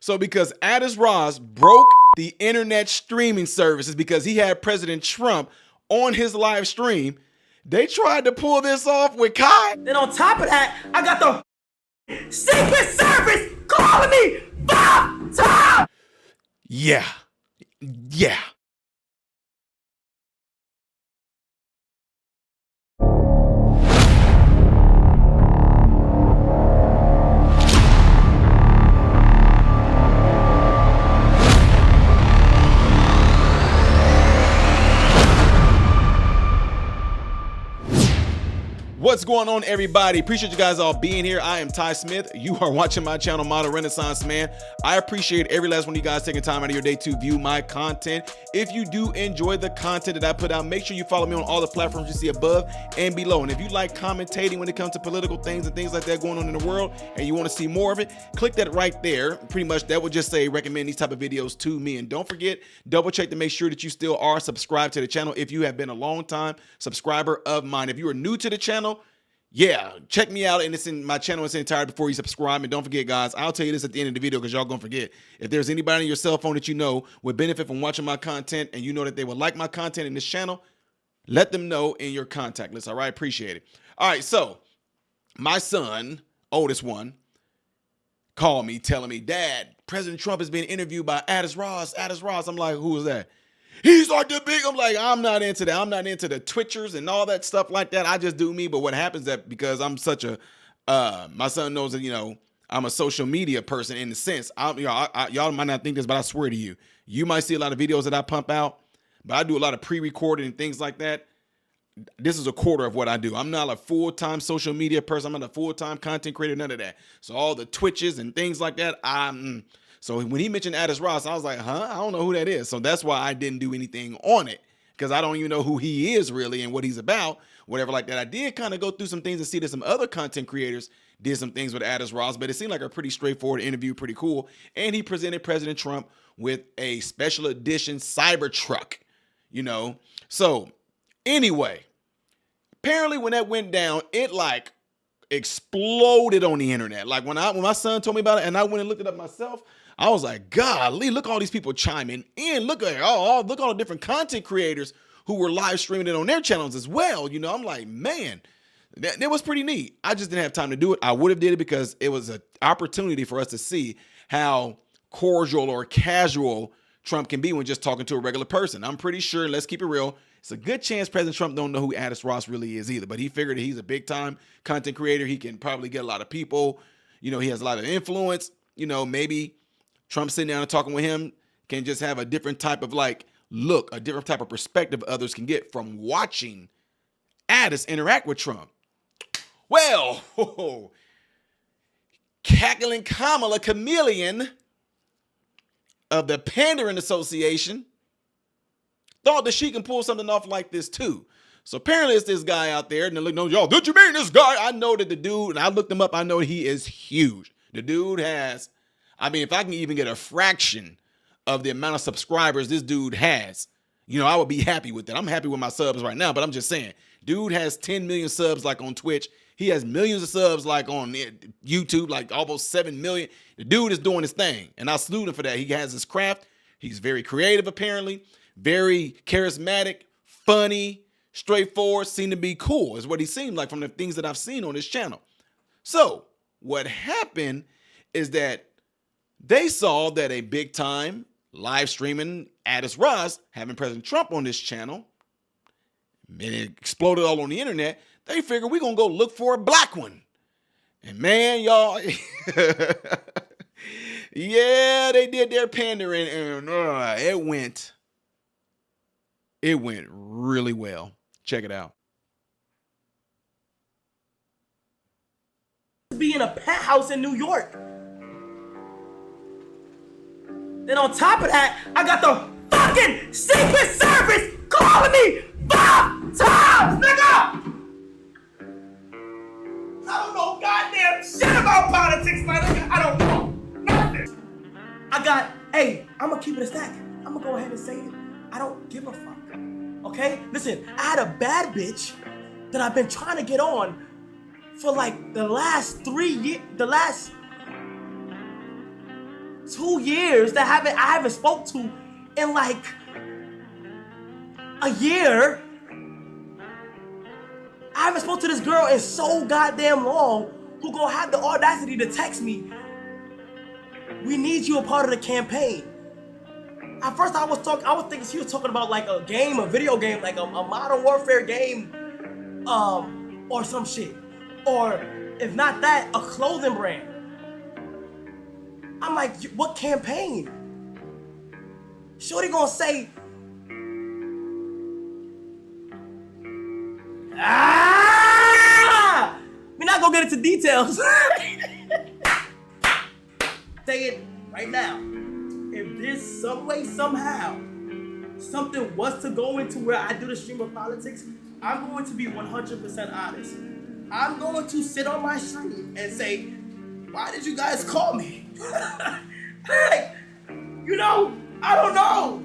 So because Addis Ross broke the internet streaming services because he had President Trump on his live stream, they tried to pull this off with Kai. Then on top of that, I got the Secret Service calling me 5 times. Yeah. What's going on, everybody? Appreciate you guys all being here. I am Ty Smith. You are watching my channel, Model Renaissance Man. I appreciate every last one of you guys taking time out of your day to view my content. If you do enjoy the content that I put out, make sure you follow me on all the platforms you see above and below. And if you like commentating when it comes to political things and things like that going on in the world, and you want to see more of it, click that right there. Pretty much that would just say recommend these type of videos to me. And don't forget, double check to make sure that you still are subscribed to the channel if you have been a long time subscriber of mine. If you are new to the channel, yeah, check me out, and it's in my channel in its entirety before you subscribe. And don't forget, guys, I'll tell you this at the end of the video because y'all gonna forget. If there's anybody on your cell phone that you know would benefit from watching my content and you know that they would like my content in this channel, let them know in your contact list. All right, appreciate it. All right, so my son, oldest one, called me telling me, Dad, President Trump is being interviewed by Addis Ross. Addis Ross. I'm like, who is that? He's like the big, I'm like, I'm not into that. I'm not into the Twitchers and all that stuff like that. I just do me. But what happens that because I'm such a, my son knows that, you know, I'm a social media person in the sense, y'all might not think this, but I swear to you, you might see a lot of videos that I pump out, but I do a lot of pre-recorded and things like that. This is a quarter of what I do. I'm not a full-time social media person. I'm not a full-time content creator, none of that. So all the Twitches and things like that, so when he mentioned Addis Ross, I was like, I don't know who that is. So that's why I didn't do anything on it, because I don't even know who he is really and what he's about, whatever like that. I did kind of go through some things and see that some other content creators did some things with Addis Ross, but it seemed like a pretty straightforward interview, pretty cool. And he presented President Trump with a special edition Cybertruck, you know. So anyway, apparently when that went down, it like exploded on the internet. Like when my son told me about it and I went and looked it up myself, I was like, golly, look at all these people chiming in. Look at all the different content creators who were live streaming it on their channels as well. You know, I'm like, man, that was pretty neat. I just didn't have time to do it. I would have did it because it was an opportunity for us to see how cordial or casual Trump can be when just talking to a regular person. I'm pretty sure, let's keep it real, it's a good chance President Trump don't know who Addis Ross really is either, but he figured that he's a big time content creator. He can probably get a lot of people. You know, he has a lot of influence. You know, maybe Trump sitting down and talking with him can just have a different type of like look, a different type of perspective others can get from watching Addis interact with Trump. Well, cackling Kamala Chameleon of the Pandering Association thought that she can pull something off like this too. So apparently it's this guy out there, and they're like, no, y'all, did you mean this guy? I know that the dude, and I looked him up, I know he is huge. The dude has, I mean, if I can even get a fraction of the amount of subscribers this dude has, you know, I would be happy with that. I'm happy with my subs right now, but I'm just saying, dude has 10 million subs like on Twitch. He has millions of subs like on YouTube, like almost 7 million. The dude is doing his thing, and I salute him for that. He has his craft. He's very creative, apparently, very charismatic, funny, straightforward, seemed to be cool, is what he seemed like from the things that I've seen on his channel. So what happened is that they saw that a big time live streaming Addis Ross having President Trump on this channel, and it exploded all on the internet. They figured we're going to go look for a black one. And man, y'all, yeah, they did their pandering, and it went really well. Check it out. Be in a penthouse in New York. Then on top of that, I got the fucking Secret Service calling me 5 times, nigga! I don't know goddamn shit about politics, my nigga. I don't know nothing. I got, hey, I'm gonna keep it a stack. I'm gonna go ahead and say it. I don't give a fuck, okay? Listen, I had a bad bitch that I've been trying to get on for like the last 3 years, the last 2 years that I haven't spoke to in like a year. I haven't spoke to this girl in so goddamn long, who gonna have the audacity to text me, "We need you a part of the campaign." At first I was thinking she was talking about like a game, a video game, like a Modern Warfare game, or some shit. Or if not that, a clothing brand. I'm like, what campaign? Shorty gonna say, we're not gonna get into details. Say it right now. If there's some way, somehow, something was to go into where I do the stream of politics, I'm going to be 100% honest. I'm going to sit on my stream and say, why did you guys call me? Like, you know, I don't know.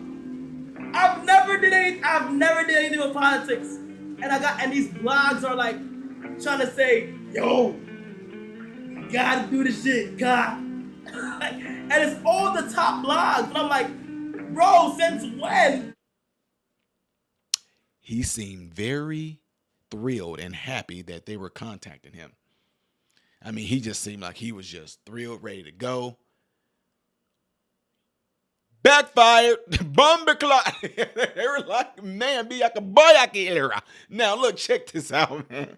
I've never did anything with politics. And these blogs are like trying to say, yo, you gotta do this shit, God. And it's all the top blogs. And I'm like, bro, since when? He seemed very thrilled and happy that they were contacting him. I mean, he just seemed like he was just thrilled, ready to go. Backfired, bomber clock. They were like, man, be like a boyaki era. Now, look, check this out, man.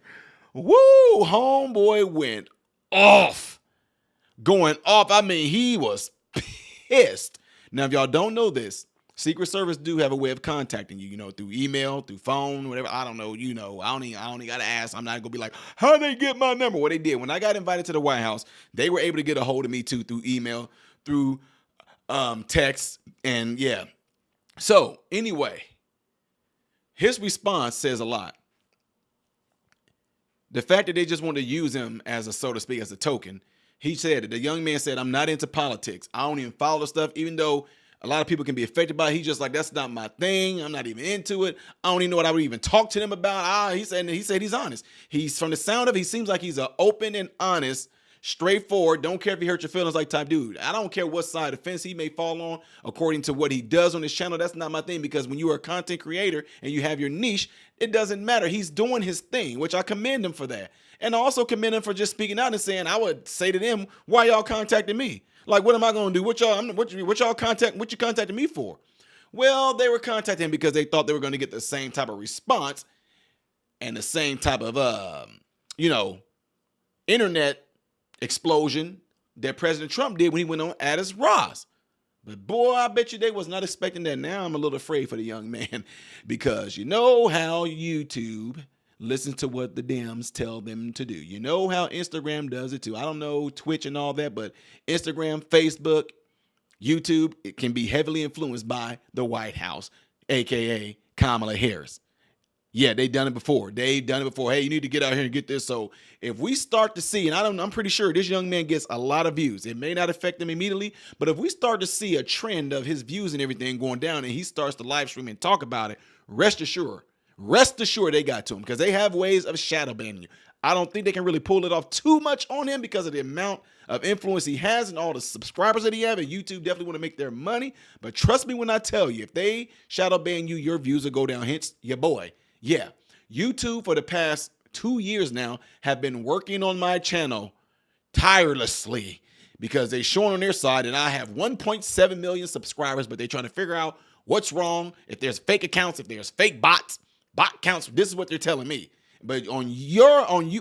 Woo, homeboy went off. Going off. I mean, he was pissed. Now, if y'all don't know this, Secret Service do have a way of contacting you, through email, through phone, whatever. I don't know, I don't even got to ask. I'm not going to be like, how they get my number? What they did. When I got invited to the White House, they were able to get a hold of me too, through email, through text, and yeah. So anyway, his response says a lot. The fact that they just want to use him as a, so to speak, as a token. He said it. The young man said, I'm not into politics. I don't even follow the stuff, even though a lot of people can be affected by it. He's just like, that's not my thing. I'm not even into it. I don't even know what I would even talk to them about. He said he's honest. He's, from the sound of it, he seems like he's an open and honest, straightforward, don't care if he hurt your feelings like type dude. I don't care what side of the fence he may fall on according to what he does on his channel. That's not my thing, because when you are a content creator and you have your niche, it doesn't matter. He's doing his thing, which I commend him for that. And I also commend him for just speaking out and saying, I would say to them, why y'all contacting me? Like, what am I going to do? What you contacting me for? Well, they were contacting him because they thought they were going to get the same type of response and the same type of, internet explosion that President Trump did when he went on Addis Ross. But boy, I bet you they was not expecting that. Now I'm a little afraid for the young man, because you know how YouTube listens to what the Dems tell them to do. You know how Instagram does it too. I don't know Twitch and all that, but Instagram, Facebook, YouTube, it can be heavily influenced by the White House, aka Kamala Harris. Yeah, they've done it before. Hey, you need to get out here and get this. So if we start to see, and I'm pretty sure this young man gets a lot of views. It may not affect him immediately, but if we start to see a trend of his views and everything going down, and he starts to live stream and talk about it, rest assured they got to him, because they have ways of shadow banning you. I don't think they can really pull it off too much on him because of the amount of influence he has and all the subscribers that he has. And YouTube definitely want to make their money. But trust me when I tell you, if they shadow ban you, your views will go down. Hence, your boy. Yeah, YouTube for the past 2 years now have been working on my channel tirelessly, because they showing on their side, and I have 1.7 million subscribers, but they're trying to figure out what's wrong, if there's fake accounts, if there's fake bot counts. This is what they're telling me. But on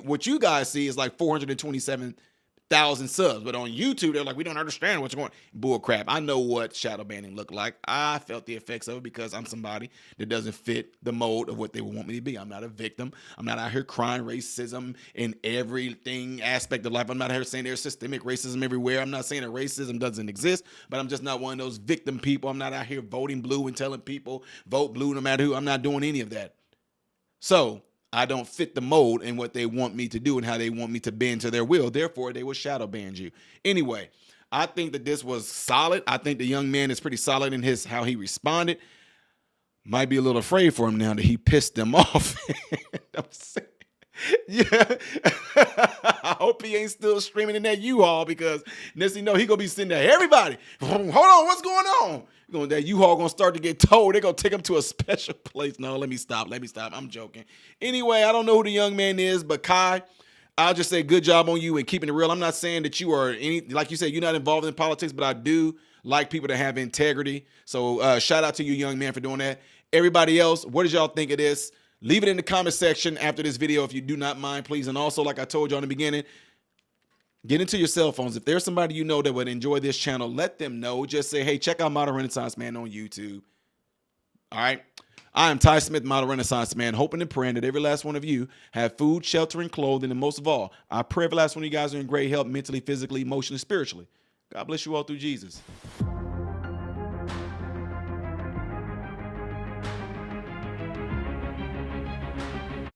what you guys see is like 427,000 subs. But on YouTube, they're like, we don't understand what's going on. Bull crap. I know what shadow banning looked like. I felt the effects of it because I'm somebody that doesn't fit the mold of what they would want me to be. I'm not a victim. I'm not out here crying racism in everything aspect of life. I'm not out here saying there's systemic racism everywhere. I'm not saying that racism doesn't exist, but I'm just not one of those victim people. I'm not out here voting blue and telling people vote blue no matter who. I'm not doing any of that. So I don't fit the mold in what they want me to do and how they want me to bend to their will. Therefore, they will shadow ban you. Anyway, I think that this was solid. I think the young man is pretty solid in how he responded. Might be a little afraid for him now that he pissed them off. I'm saying, Yeah. I hope he ain't still streaming in that U-Haul because next thing you know, he gonna be sitting there. Everybody, hold on, what's going on? That U-Haul gonna start to get towed. They're gonna take him to a special place. No, let me stop. I'm joking. Anyway, I don't know who the young man is, but Kai, I'll just say good job on you and keeping it real. I'm not saying that you are like you said, you're not involved in politics, but I do like people that have integrity. So shout out to you, young man, for doing that. Everybody else, what did y'all think of this? Leave it in the comment section after this video if you do not mind, please. And also, like I told you in the beginning, get into your cell phones. If there's somebody you know that would enjoy this channel, let them know. Just say, hey, check out Model Renaissance Man on YouTube. All right. I am Ty Smith, Model Renaissance Man, hoping and praying that every last one of you have food, shelter, and clothing. And most of all, I pray every last one of you guys are in great health mentally, physically, emotionally, spiritually. God bless you all through Jesus.